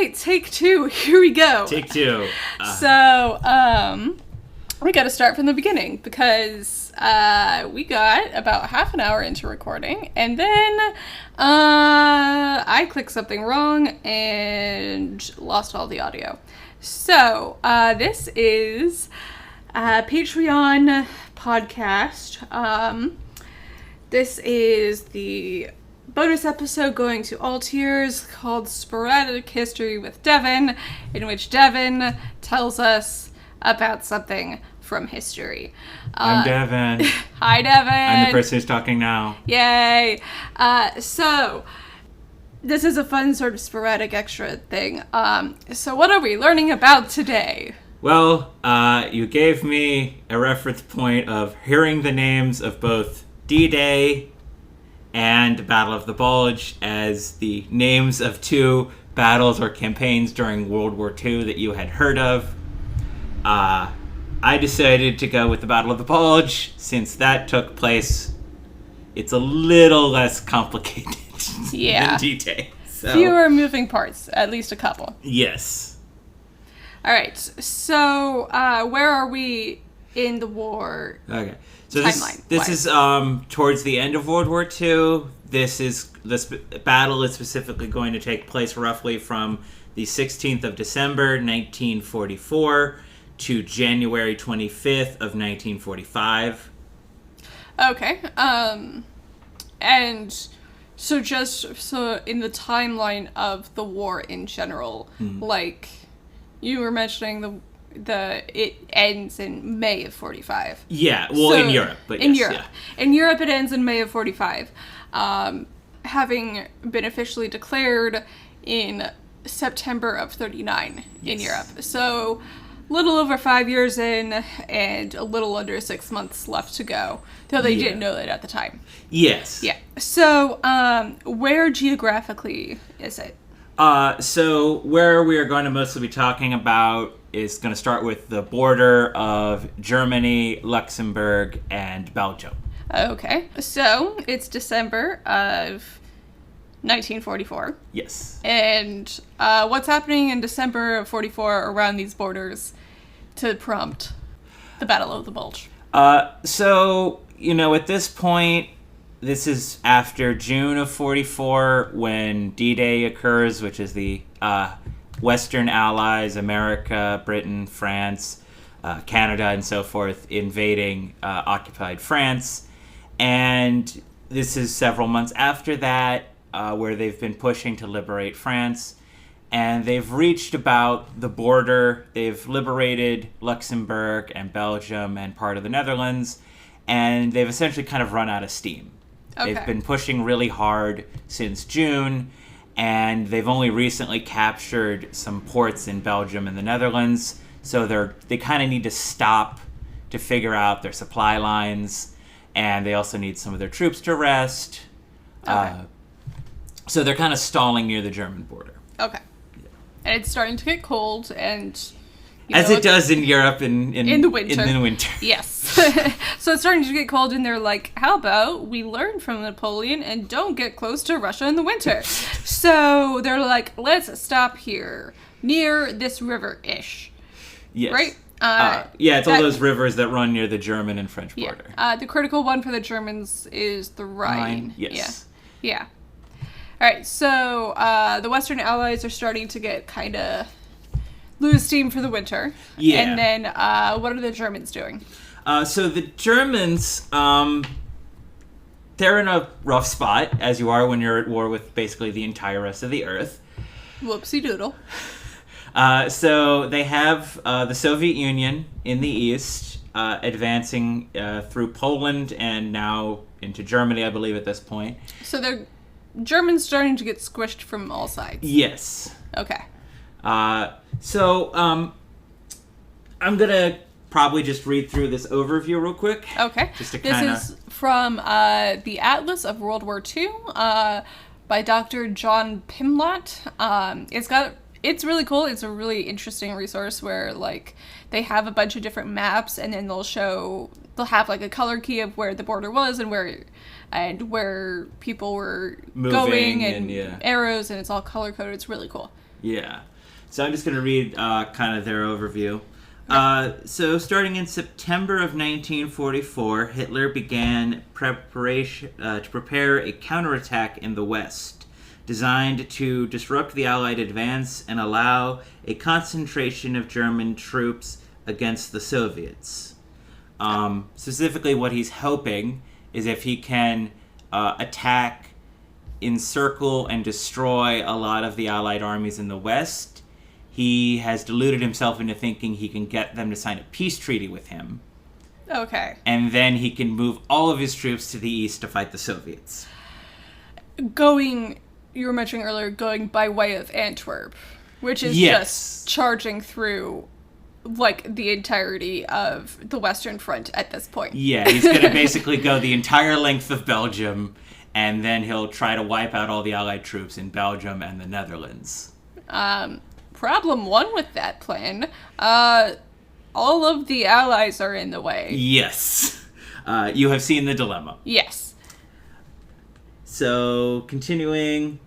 right, take two. Here we go. Take two. We got to start from the beginning because we got about half an hour into recording, and then I clicked something wrong and lost all the audio. So this is a Patreon podcast. This is the bonus episode going to all tiers called Sporadic History with Devon, in which Devon tells us about something from history. I'm Devon. Hi, Devon. I'm the person who's talking now. Yay. So, this is a fun sort of sporadic extra thing. So what are we learning about today? Well, you gave me a reference point of hearing the names of both D-Day and the Battle of the Bulge as the names of two battles or campaigns during World War II that you had heard of. I decided to go with the Battle of the Bulge since that took place. It's a little less complicated than D-Day. So. Fewer moving parts, at least a couple. Yes. All right. So, where are we in the war? Okay. So this is towards the end of World War II. This battle is specifically going to take place roughly from the 16th of December, 1944 to January 25th of 1945. Okay. And so in the timeline of the war in general, like you were mentioning it ends in May of 45. Yeah, well, so, in Europe, but in yes, Europe. Yeah. In Europe, it ends in May of 45, having been officially declared in September of 39 in Europe. So, little over 5 years in, and a little under 6 months left to go, though they didn't know that at the time. Yes. Yeah. So, where geographically is it? So where we are going to mostly be talking about is going to start with the border of Germany, Luxembourg, and Belgium. Okay. So it's December of 1944. Yes. And what's happening in December of 44 around these borders to prompt the Battle of the Bulge? So, at this point, this is after June of 44 when D-Day occurs, which is the Western Allies, America, Britain, France, Canada, and so forth, invading occupied France. And this is several months after that, where they've been pushing to liberate France. And they've reached about the border. They've liberated Luxembourg and Belgium and part of the Netherlands. And they've essentially kind of run out of steam. Okay. They've been pushing really hard since June, and they've only recently captured some ports in Belgium and the Netherlands, so they kind of need to stop to figure out their supply lines, and they also need some of their troops to rest. Okay. So they're kind of stalling near the German border. Okay. Yeah. And it's starting to get cold, and... As it does in Europe in the winter. In the winter. Yes. So it's starting to get cold, and they're like, how about we learn from Napoleon and don't get close to Russia in the winter? So they're like, let's stop here, near this river-ish. Yes. Right? It's all those rivers that run near the German and French border. The critical one for the Germans is the Rhine. Yes. Yeah. All right, so the Western Allies are starting to get kind of... lose steam for the winter. Yeah. And then, what are the Germans doing? So the Germans, they're in a rough spot, as you are when you're at war with basically the entire rest of the earth. Whoopsie doodle. So they have the Soviet Union in the east, advancing through Poland and now into Germany, I believe, at this point. So the Germans starting to get squished from all sides. Yes. Okay. So I'm going to probably just read through this overview real quick. Okay. Just to This is from the Atlas of World War II by Dr. John Pimlott. It's really cool. It's a really interesting resource where, like, they have a bunch of different maps, and then they'll have, like, a color key of where the border was and where people were moving, going, and arrows, and it's all color-coded. It's really cool. Yeah. So I'm just going to read kind of their overview. So starting in September of 1944, Hitler began preparation to prepare a counterattack in the West, designed to disrupt the Allied advance and allow a concentration of German troops against the Soviets. Specifically, what he's hoping is if he can attack, encircle, and destroy a lot of the Allied armies in the West, he has deluded himself into thinking he can get them to sign a peace treaty with him. Okay. And then he can move all of his troops to the east to fight the Soviets. You were mentioning earlier, going by way of Antwerp, which is just charging through, like, the entirety of the Western Front at this point. Yeah, he's going to basically go the entire length of Belgium, and then he'll try to wipe out all the Allied troops in Belgium and the Netherlands. Problem one with that plan, all of the Allies are in the way. Yes. You have seen the dilemma. Yes. So, continuing,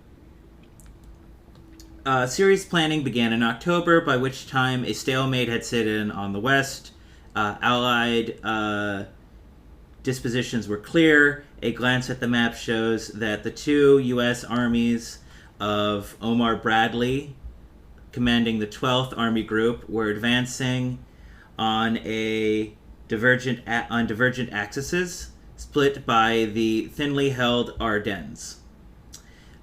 series planning began in October, by which time a stalemate had set in on the West. Allied dispositions were clear. A glance at the map shows that the two U.S. armies of Omar Bradley, commanding the 12th Army Group, were advancing on divergent axes, split by the thinly held Ardennes.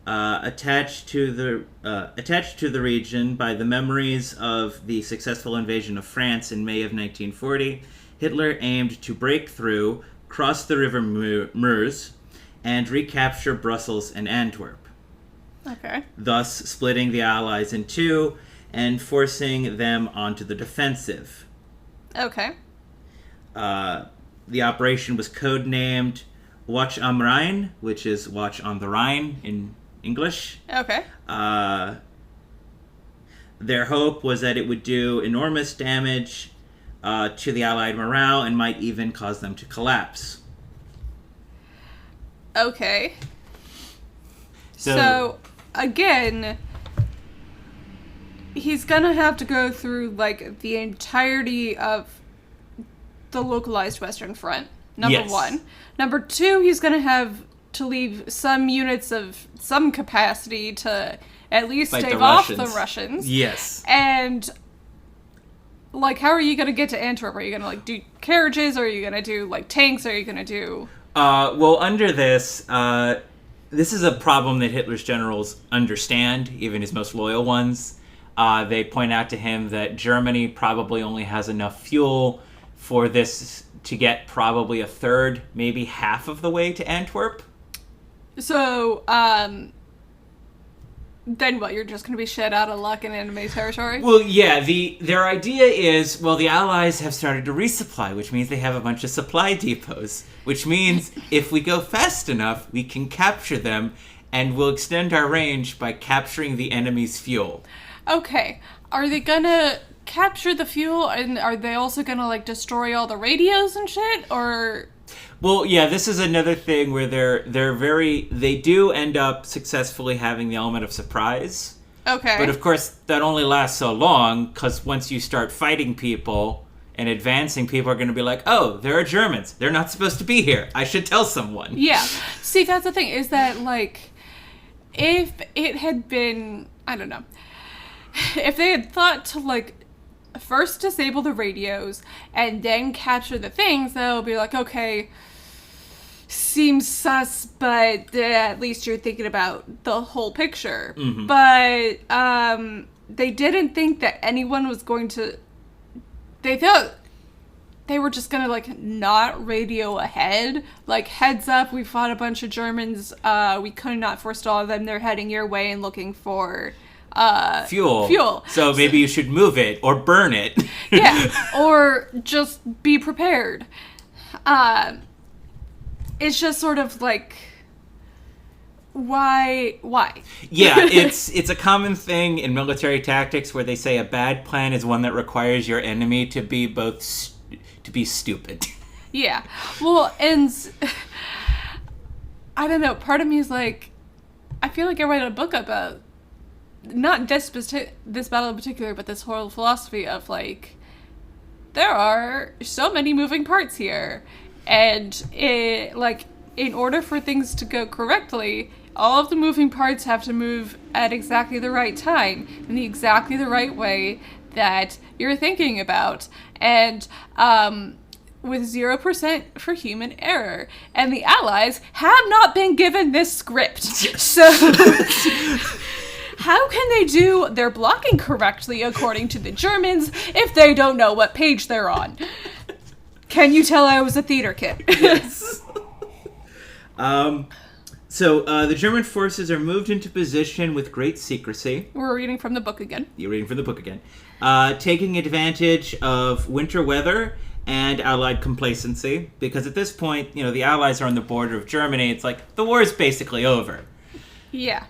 Attached to the region by the memories of the successful invasion of France in May of 1940, Hitler aimed to break through, cross the River Meuse, and recapture Brussels and Antwerp. Okay. Thus splitting the Allies in two and forcing them onto the defensive. Okay. The operation was codenamed Watch am Rhein, which is Watch on the Rhine in English. Okay. Their hope was that it would do enormous damage to the Allied morale and might even cause them to collapse. Okay. So again, he's gonna have to go through, like, the entirety of the localized Western Front, number one. Number two, he's gonna have to leave some units of some capacity to at least stave off the Russians. Yes. And, like, how are you gonna get to Antwerp? Are you gonna, like, do carriages? Or are you gonna do, like, tanks? Or are you gonna do... Well, under this is a problem that Hitler's generals understand, even his most loyal ones. They point out to him that Germany probably only has enough fuel for this to get probably a third, maybe half of the way to Antwerp. So, then what? You're just going to be shit out of luck in enemy territory? Well, yeah, their idea is, well, the Allies have started to resupply, which means they have a bunch of supply depots, which means if we go fast enough, we can capture them, and we'll extend our range by capturing the enemy's fuel. Okay, are they gonna capture the fuel, and are they also gonna, like, destroy all the radios and shit, or... Well, yeah, this is another thing where they do end up successfully having the element of surprise. Okay. But of course, that only lasts so long, because once you start fighting people and advancing, people are going to be like, oh, there are Germans. They're not supposed to be here. I should tell someone. Yeah. See, that's the thing, is that, like, if it had been, I don't know, if they had thought to, like, first disable the radios and then capture the things, that would be like, okay, seems sus, but at least you're thinking about the whole picture. Mm-hmm. But they didn't think that anyone was going to... They thought they were just gonna, like, not radio ahead. Like, heads up, we fought a bunch of Germans, we could not forestall them, they're heading your way and looking for... Fuel. So maybe you should move it or burn it. Yeah, or just be prepared. It's just sort of like, why? Yeah, it's a common thing in military tactics where they say a bad plan is one that requires your enemy to be to be stupid. Yeah. Well, and I don't know, part of me is like, I feel like I read a book about not this battle in particular, but this whole philosophy of, like, there are so many moving parts here. And, in order for things to go correctly, all of the moving parts have to move at exactly the right time, in exactly the right way that you're thinking about. And, with 0% for human error. And the Allies have not been given this script. So, how can they do their blocking correctly according to the Germans if they don't know what page they're on? Can you tell I was a theater kid? Yes. So the German forces are moved into position with great secrecy. We're reading from the book again. You're reading from the book again. Taking advantage of winter weather and Allied complacency, because at this point, the Allies are on the border of Germany. It's like, the war is basically over. Yeah.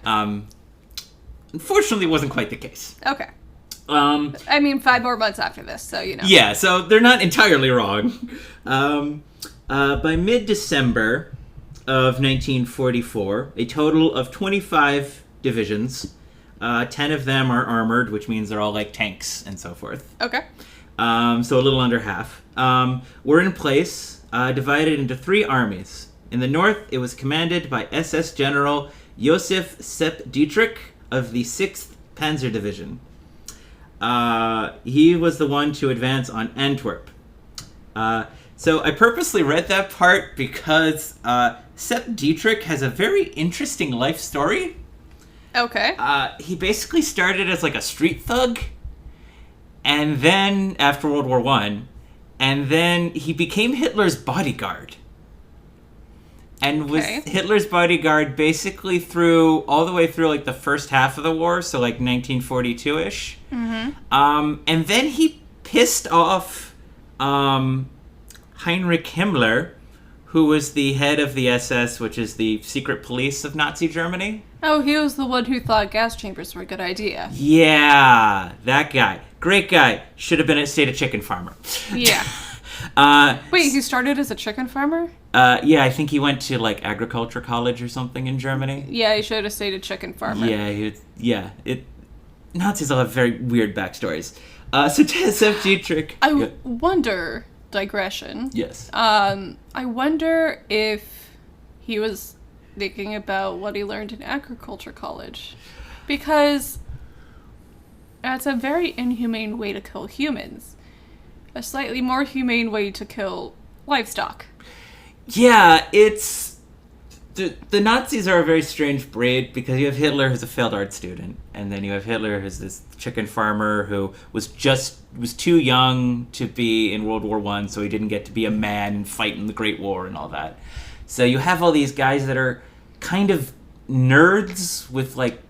Unfortunately, it wasn't quite the case. Okay. 5 more months after this, so Yeah, so they're not entirely wrong. By mid-December of 1944, a total of 25 divisions, 10 of them are armored, which means they're all like tanks and so forth. Okay. So a little under half. Were in place, divided into 3 armies. In the north, it was commanded by SS General Josef Sepp Dietrich of the 6th Panzer Division. He was the one to advance on Antwerp. So I purposely read that part because Sepp Dietrich has a very interesting life story. Okay. He basically started as like a street thug, and then after World War I, and then he became Hitler's bodyguard. And was Hitler's bodyguard basically all the way through like the first half of the war, so like 1942-ish. Mm-hmm. And then he pissed off Heinrich Himmler, who was the head of the SS, which is the secret police of Nazi Germany. Oh, he was the one who thought gas chambers were a good idea. Yeah, that guy. Great guy. Should have been stayed a chicken farmer. Yeah. Wait, he started as a chicken farmer? Yeah, I think he went to like agriculture college or something in Germany. Yeah, he should have stayed a chicken farmer. Yeah, Nazis all have very weird backstories. So Sepp Dietrich. I wonder, digression. Yes. I wonder if he was thinking about what he learned in agriculture college. Because that's a very inhumane way to kill humans. A slightly more humane way to kill livestock. Yeah, it's... The Nazis are a very strange breed because you have Hitler who's a failed art student, and then you have Hitler who's this chicken farmer who was too young to be in World War I, so he didn't get to be a man and fight in the Great War and all that. So you have all these guys that are kind of nerds with like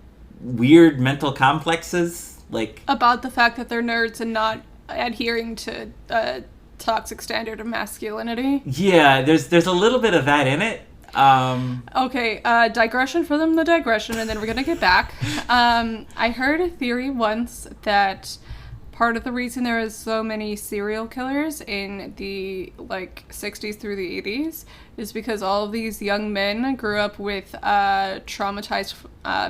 weird mental complexes, like about the fact that they're nerds and not adhering to a toxic standard of masculinity. Yeah, there's a little bit of that in it. Okay, digression for them, the digression, and then we're gonna get back. I heard a theory once that part of the reason there is so many serial killers in the, 60s through the 80s is because all of these young men grew up with traumatized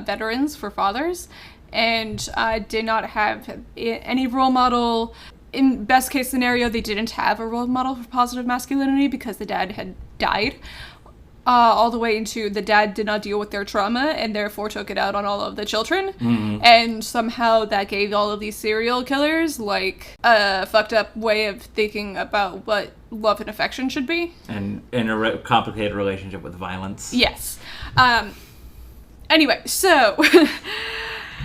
veterans for fathers and did not have any role model. In best case scenario, they didn't have a role model for positive masculinity because the dad had died. All the way into the dad did not deal with their trauma and therefore took it out on all of the children. Mm-hmm. And somehow that gave all of these serial killers a fucked up way of thinking about what love and affection should be. And in a complicated relationship with violence. Yes. Anyway, so...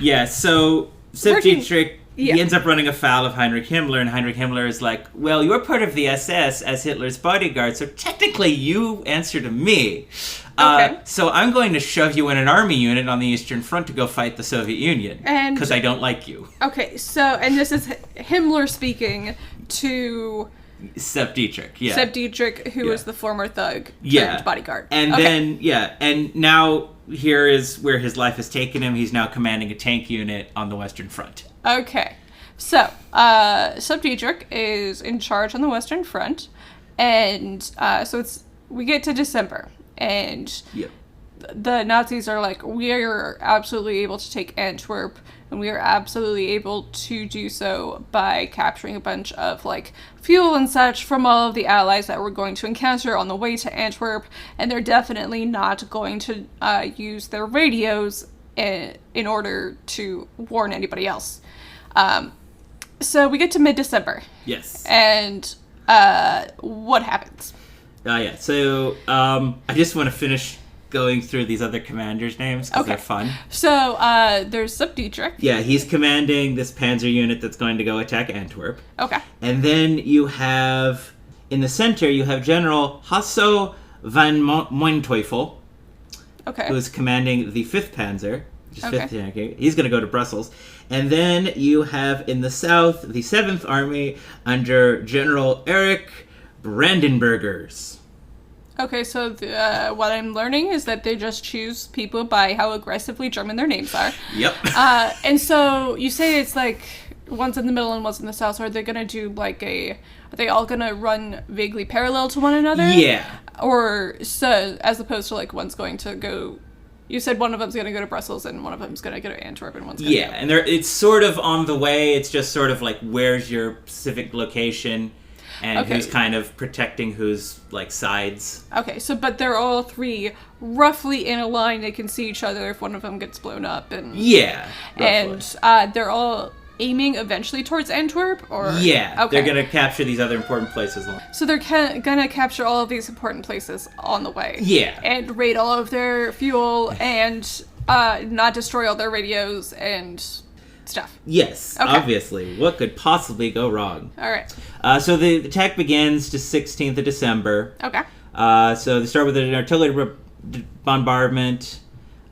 yeah, so Sepp Dietrich... Yeah. He ends up running afoul of Heinrich Himmler, and Heinrich Himmler is like, well, you're part of the SS as Hitler's bodyguard, so technically you answer to me. Okay. So I'm going to shove you in an army unit on the Eastern Front to go fight the Soviet Union, because I don't like you. Okay, so, and this is Himmler speaking to... Sepp Dietrich, yeah. Sepp Dietrich, who was the former thug turned bodyguard. And then, and now here is where his life has taken him. He's now commanding a tank unit on the Western Front. Okay, so Sepp Dietrich is in charge on the Western Front, and so we get to December, and the Nazis are like, we are absolutely able to take Antwerp, and we are absolutely able to do so by capturing a bunch of, like, fuel and such from all of the allies that we're going to encounter on the way to Antwerp, and they're definitely not going to use their radios in order to warn anybody else. So we get to mid-December. Yes. And what happens? Yeah. So I just want to finish going through these other commanders' names because they're fun. So there's Subdietrich. Yeah, he's commanding this panzer unit that's going to go attack Antwerp. Okay. And then you have, in the center, you have General Hasso van Manteuffel, who's commanding the 5th Panzer, which is 5th Yankee. He's going to go to Brussels. And then you have, in the south, the 7th Army under General Erich Brandenburgers. Okay, so what I'm learning is that they just choose people by how aggressively German their names are. Yep. And so you say it's like one's in the middle and one's in the south. So are they going to do like are they all going to run vaguely parallel to one another? Yeah. Or so, as opposed to like one's going to go, you said one of them's going to go to Brussels and one of them's going to go to Antwerp and one's going to go. And it's sort of on the way. It's just sort of like where's your specific location. And who's kind of protecting whose, like, sides. Okay, so, but they're all three roughly in a line. They can see each other if one of them gets blown up. And yeah, roughly. And they're all aiming eventually towards Antwerp? Or yeah, they're going to capture these other important places. So they're going to capture all of these important places on the way. Yeah. And raid all of their fuel and not destroy all their radios and stuff. Yes, obviously. What could possibly go wrong? All right. So the attack begins to 16th of December. Okay. So they start with an artillery bombardment.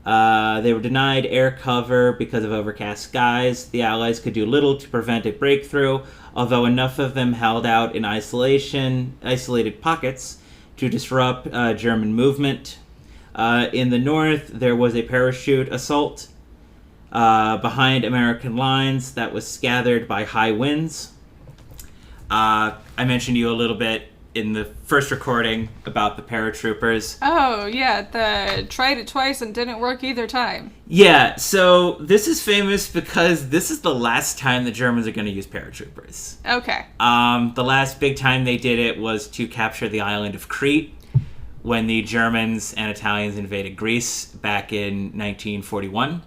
They were denied air cover because of overcast skies. The Allies could do little to prevent a breakthrough, although enough of them held out in isolated pockets to disrupt German movement. In the north, there was a parachute assault behind American lines that was scattered by high winds. I mentioned to you a little bit in the first recording about the paratroopers. Oh, yeah, tried it twice and didn't work either time. Yeah, so this is famous because this is the last time the Germans are going to use paratroopers. Okay. The last big time they did it was to capture the island of Crete when the Germans and Italians invaded Greece back in 1941.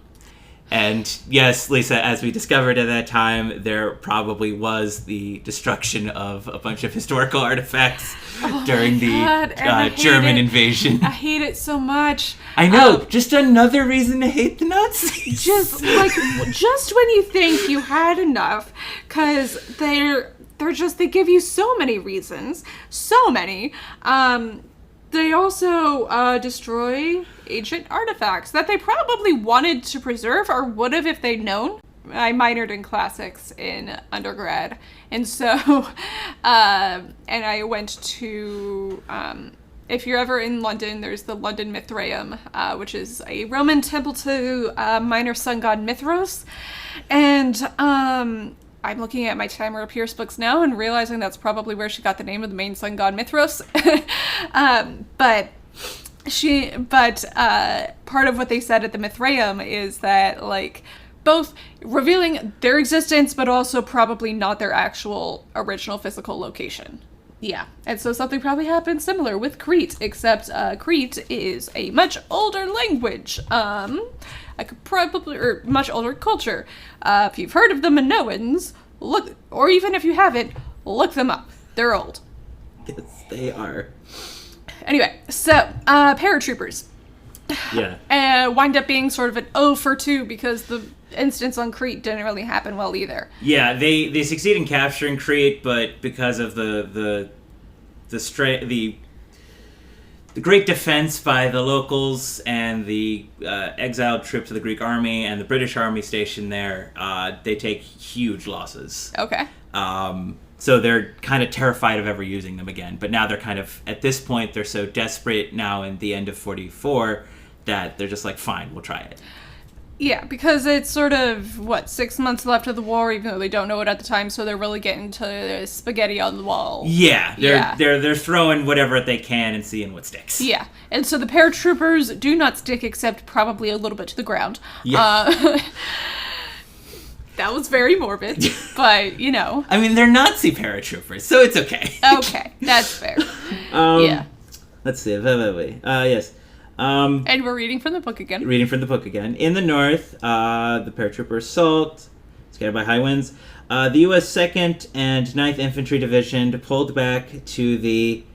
And yes, Lisa, as we discovered at that time, there probably was the destruction of a bunch of historical artifacts during the German invasion. I hate it so much. I know, just another reason to hate the Nazis. Just when you think you had enough, because they give you so many reasons, so many. They also destroy ancient artifacts that they probably wanted to preserve or would have if they'd known. I minored in classics in undergrad, and so, and I went to, if you're ever in London, there's the London Mithraeum, which is a Roman temple to minor sun god Mithras, and I'm looking at my Tamara Pierce books now and realizing that's probably where she got the name of the main sun god Mithras. But part of what they said at the Mithraeum is that, like, both revealing their existence, but also probably not their actual original physical location. Yeah, and so something probably happened similar with Crete, except Crete is a much older language. I could probably, or much older culture. If you've heard of the Minoans, look, or even if you haven't, look them up. They're old. Yes, they are. Anyway, so paratroopers. Yeah. Wind up being sort of an 0 for 2 because the instance on Crete didn't really happen well either. Yeah, they succeed in capturing Crete, but because of the great defense by the locals and the exiled troops of the Greek army and the British army stationed there, they take huge losses. Okay. So they're kind of terrified of ever using them again. But now they're kind of, at this point, they're so desperate now in the end of 44 that they're just like, fine, we'll try it. Yeah, because it's sort of, 6 months left of the war, even though they don't know it at the time, so they're really getting to spaghetti on the wall. Yeah, they're throwing whatever they can and seeing what sticks. Yeah, and so the paratroopers do not stick except probably a little bit to the ground. Yeah. That was very morbid, but, you know. I mean, they're Nazi paratroopers, so it's okay. Okay, that's fair. Yeah. Let's see. Yes. And we're reading from the book again. In the north, the paratrooper assault, scattered by high winds. The U.S. 2nd and 9th Infantry Division pulled back to the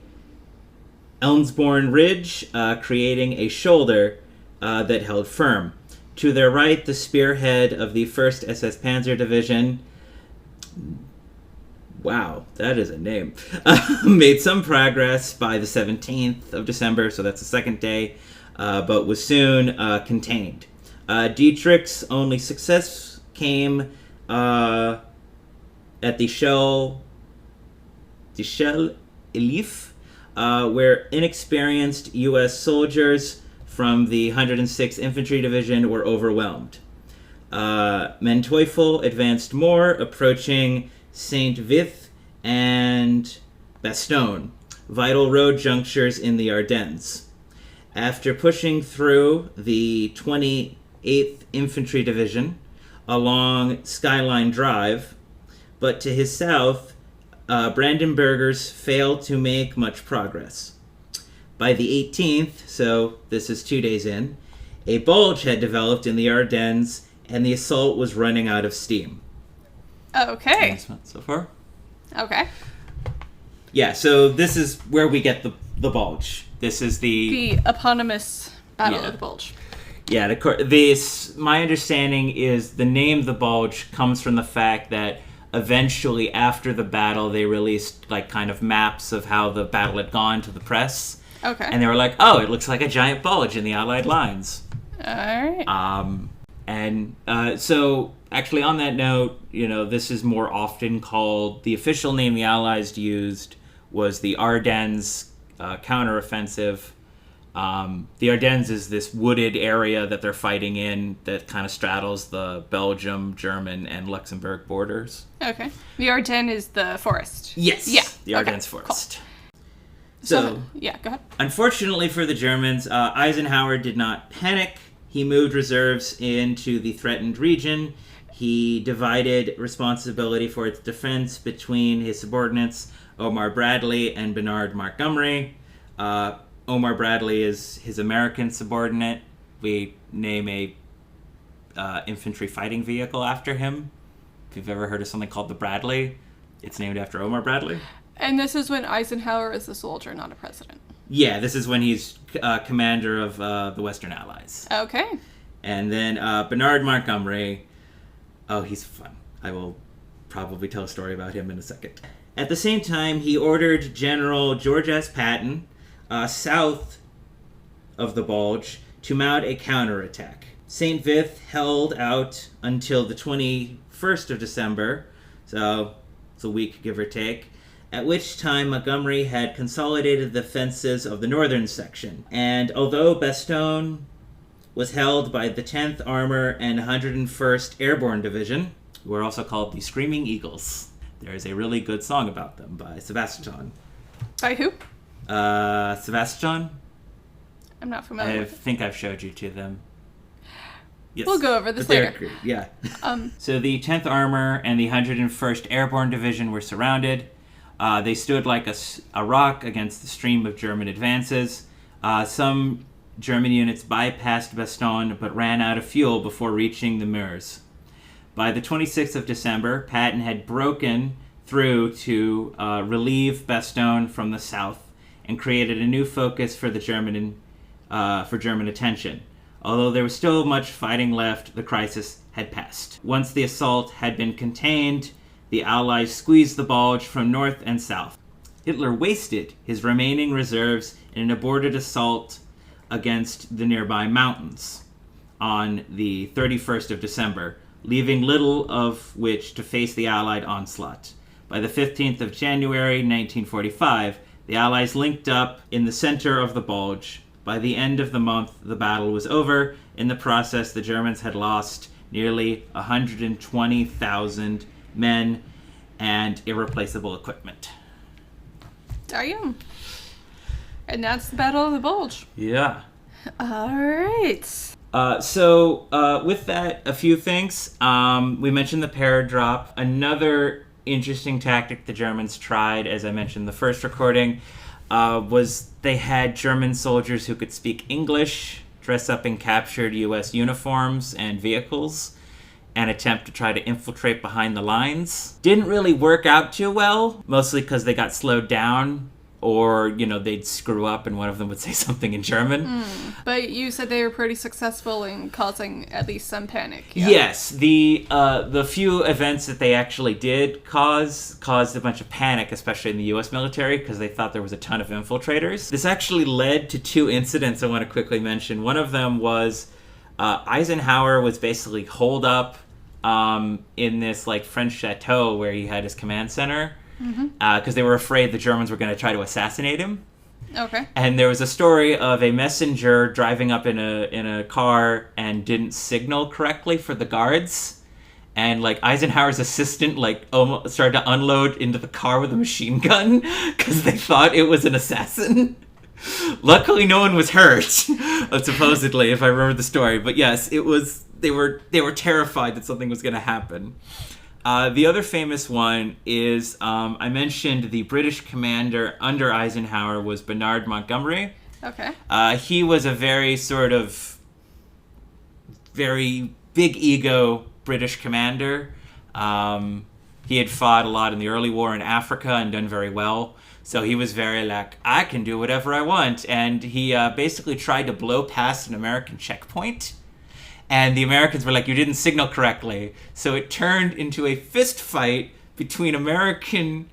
Elmsbourne Ridge, creating a shoulder that held firm. To their right, the spearhead of the 1st SS Panzer Division, wow, that is a name, made some progress by the 17th of December, so that's the second day, but was soon contained. Dietrich's only success came at the Shell Elif, where inexperienced U.S. soldiers from the 106th Infantry Division were overwhelmed. Manteuffel advanced more, approaching Saint-Vith and Bastogne, vital road junctures in the Ardennes. After pushing through the 28th Infantry Division along Skyline Drive, but to his south, Brandenburgers failed to make much progress. By the 18th, so this is 2 days in, a bulge had developed in the Ardennes, and the assault was running out of steam. Okay. That's not so far. Okay. Yeah, so this is where we get the bulge. This is the eponymous Battle of the Bulge. Yeah, my understanding is the name the bulge comes from the fact that eventually after the battle they released like kind of maps of how the battle had gone to the press. Okay. And they were like, oh, it looks like a giant bulge in the Allied lines. All right. So actually on that note, this is more often called, the official name the Allies used was the Ardennes counteroffensive. The Ardennes is this wooded area that they're fighting in that kind of straddles the Belgium, German, and Luxembourg borders. Okay. The Ardennes is the forest. Yes. Yeah. The Ardennes forest. Cool. So, yeah, go ahead. Unfortunately for the Germans, Eisenhower did not panic. He moved reserves into the threatened region. He divided responsibility for its defense between his subordinates, Omar Bradley and Bernard Montgomery. Omar Bradley is his American subordinate. We name a infantry fighting vehicle after him. If you've ever heard of something called the Bradley, it's named after Omar Bradley. And this is when Eisenhower is a soldier, not a president. Yeah, this is when he's commander of the Western Allies. Okay. And then Bernard Montgomery, oh, he's fun. I will probably tell a story about him in a second. At the same time, he ordered General George S. Patton, south of the Bulge, to mount a counterattack. St. Vith held out until the 21st of December, so it's a week, give or take, at which time Montgomery had consolidated the defenses of the northern section. And although Bastogne was held by the 10th Armor and 101st Airborne Division, who are also called the Screaming Eagles. There is a really good song about them by Sebastian. By who? Sebastian. I'm not familiar with it. I think I've showed you to them. Yes. We'll go over this later. Yeah. So the 10th Armor and the 101st Airborne Division were surrounded. They stood like a rock against the stream of German advances. Some German units bypassed Bastogne but ran out of fuel before reaching the Meuse. By the 26th of December, Patton had broken through to relieve Bastogne from the south and created a new focus for the German attention. Although there was still much fighting left, the crisis had passed. Once the assault had been contained, the Allies squeezed the Bulge from north and south. Hitler wasted his remaining reserves in an aborted assault against the nearby mountains on the 31st of December, leaving little of which to face the Allied onslaught. By the 15th of January, 1945, the Allies linked up in the center of the Bulge. By the end of the month, the battle was over, In the process, the Germans had lost nearly 120,000 men and irreplaceable equipment. Damn. And that's the Battle of the Bulge. Yeah. All right. So with that, a few things. We mentioned the paradrop. Another interesting tactic the Germans tried, as I mentioned in the first recording, was they had German soldiers who could speak English dress up in captured U.S. uniforms and vehicles and attempt to try to infiltrate behind the lines. Didn't really work out too well, mostly because they got slowed down, or, they'd screw up and one of them would say something in German. But you said they were pretty successful in causing at least some panic. Yeah? Yes, the few events that they actually did caused a bunch of panic, especially in the U.S. military, because they thought there was a ton of infiltrators. This actually led to two incidents I want to quickly mention. One of them was Eisenhower was basically holed up in this French chateau where he had his command center, because they were afraid the Germans were going to try to assassinate him. Okay. And there was a story of a messenger driving up in a car and didn't signal correctly for the guards, and Eisenhower's assistant almost started to unload into the car with a machine gun because they thought it was an assassin. Luckily, no one was hurt, supposedly, if I remember the story. But yes, it was. They were terrified that something was going to happen. The other famous one is, I mentioned the British commander under Eisenhower was Bernard Montgomery. Okay. He was a very big ego British commander. He had fought a lot in the early war in Africa and done very well. So he was very I can do whatever I want. And he basically tried to blow past an American checkpoint. And the Americans were you didn't signal correctly. So it turned into a fist fight between American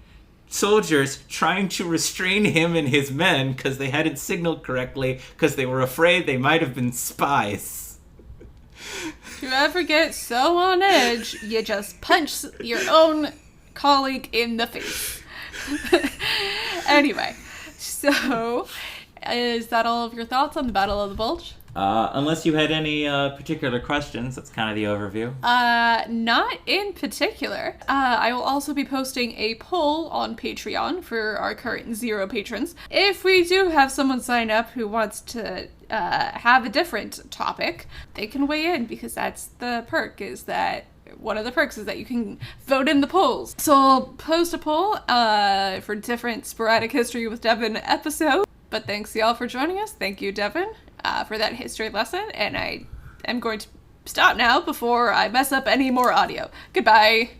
soldiers trying to restrain him and his men because they hadn't signaled correctly because they were afraid they might have been spies. If you ever get so on edge, you just punch your own colleague in the face. Anyway, so is that all of your thoughts on the Battle of the Bulge? Unless you had any particular questions, that's kind of the overview. Not in particular. I will also be posting a poll on Patreon for our current 0 patrons. If we do have someone sign up who wants to have a different topic, they can weigh in, because that's the perk, is that one of the perks is that you can vote in the polls. So I'll post a poll for different Sporadic History with Devon episodes. But thanks y'all for joining us. Thank you, Devon, for that history lesson. And I am going to stop now before I mess up any more audio. Goodbye.